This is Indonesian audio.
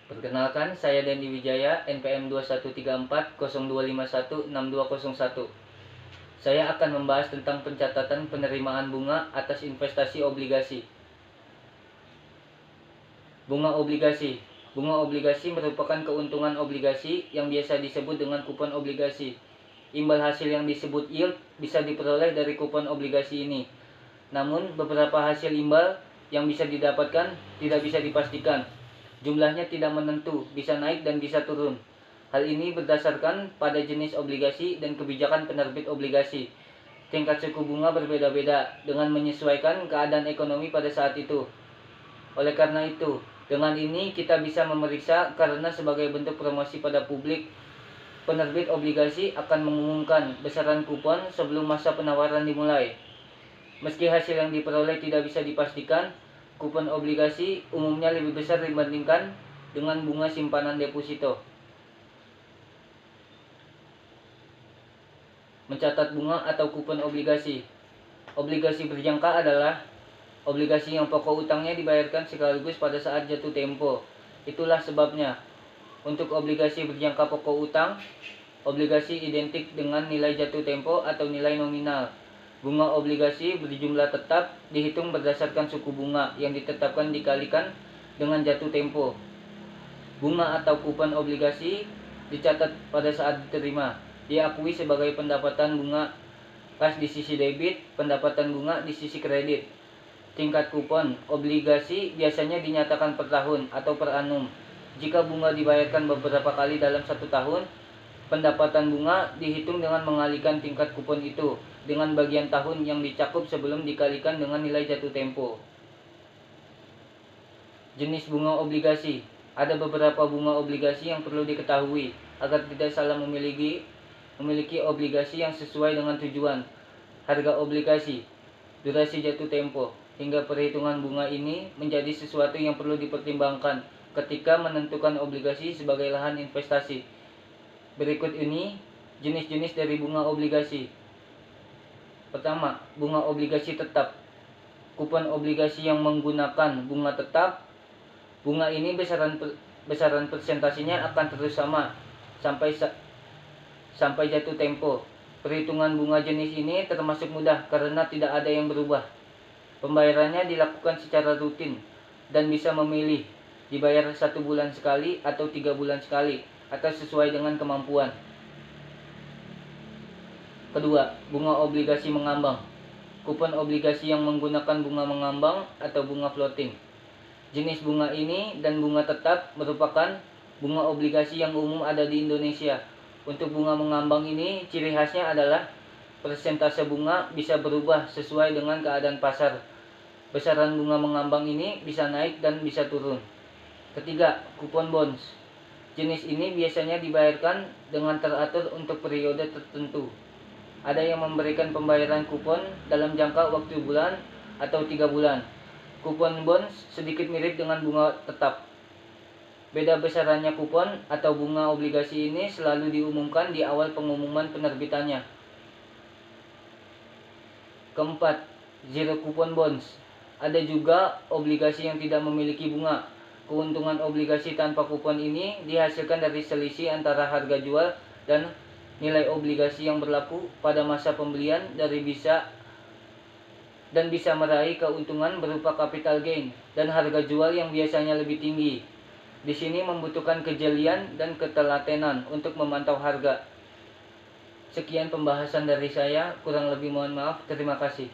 Perkenalkan, saya Dendi Wijaya, NPM 213402516201. Saya akan membahas tentang pencatatan penerimaan bunga atas investasi obligasi. Bunga obligasi. Bunga obligasi merupakan keuntungan obligasi yang biasa disebut dengan kupon obligasi. Imbal hasil yang disebut yield bisa diperoleh dari kupon obligasi ini. Namun, beberapa hasil imbal yang bisa didapatkan tidak bisa dipastikan. Jumlahnya tidak menentu, bisa naik dan bisa turun. Hal ini berdasarkan pada jenis obligasi dan kebijakan penerbit obligasi. Tingkat suku bunga berbeda-beda dengan menyesuaikan keadaan ekonomi pada saat itu. Oleh karena itu, dengan ini kita bisa memeriksa karena sebagai bentuk promosi pada publik, penerbit obligasi akan mengumumkan besaran kupon sebelum masa penawaran dimulai. Meski hasil yang diperoleh tidak bisa dipastikan, kupon obligasi umumnya lebih besar dibandingkan dengan bunga simpanan deposito. Mencatat bunga atau kupon obligasi. Obligasi berjangka adalah obligasi yang pokok utangnya dibayarkan sekaligus pada saat jatuh tempo. Itulah sebabnya, untuk obligasi berjangka pokok utang, obligasi identik dengan nilai jatuh tempo atau nilai nominal. Bunga obligasi berjumlah tetap dihitung berdasarkan suku bunga yang ditetapkan dikalikan dengan jatuh tempo. Bunga atau kupon obligasi dicatat pada saat diterima. Diakui sebagai pendapatan bunga kas di sisi debit, pendapatan bunga di sisi kredit. Tingkat kupon obligasi biasanya dinyatakan per tahun atau per annum. Jika bunga dibayarkan beberapa kali dalam 1 tahun, pendapatan bunga dihitung dengan mengalihkan tingkat kupon itu dengan bagian tahun yang dicakup sebelum dikalikan dengan nilai jatuh tempo. Jenis bunga obligasi. Ada beberapa bunga obligasi yang perlu diketahui agar tidak salah memiliki obligasi yang sesuai dengan tujuan. Harga obligasi, durasi jatuh tempo, hingga perhitungan bunga ini menjadi sesuatu yang perlu dipertimbangkan ketika menentukan obligasi sebagai lahan investasi. Berikut ini jenis-jenis dari bunga obligasi. Pertama, bunga obligasi tetap. Kupon obligasi yang menggunakan bunga tetap. Bunga ini besaran persentasinya akan terus sama sampai jatuh tempo. Perhitungan bunga jenis ini termasuk mudah karena tidak ada yang berubah. Pembayarannya dilakukan secara rutin dan bisa memilih dibayar 1 bulan sekali atau 3 bulan sekali atau sesuai dengan kemampuan. Kedua, bunga obligasi mengambang. Kupon obligasi yang menggunakan bunga mengambang atau bunga floating. Jenis bunga ini dan bunga tetap merupakan bunga obligasi yang umum ada di Indonesia. Untuk bunga mengambang ini, ciri khasnya adalah persentase bunga bisa berubah sesuai dengan keadaan pasar. Besaran bunga mengambang ini bisa naik dan bisa turun. Ketiga, kupon bonds. Jenis ini biasanya dibayarkan dengan teratur untuk periode tertentu. Ada yang memberikan pembayaran kupon dalam jangka waktu bulan atau 3 bulan. Kupon bonds sedikit mirip dengan bunga tetap. Beda besarannya kupon atau bunga obligasi ini selalu diumumkan di awal pengumuman penerbitannya. Keempat, zero coupon bonds. Ada juga obligasi yang tidak memiliki bunga. Keuntungan obligasi tanpa kupon ini dihasilkan dari selisih antara harga jual dan nilai obligasi yang berlaku pada masa pembelian dan bisa meraih keuntungan berupa capital gain dan harga jual yang biasanya lebih tinggi. Di sini membutuhkan kejelian dan ketelatenan untuk memantau harga. Sekian pembahasan dari saya, kurang lebih mohon maaf. Terima kasih.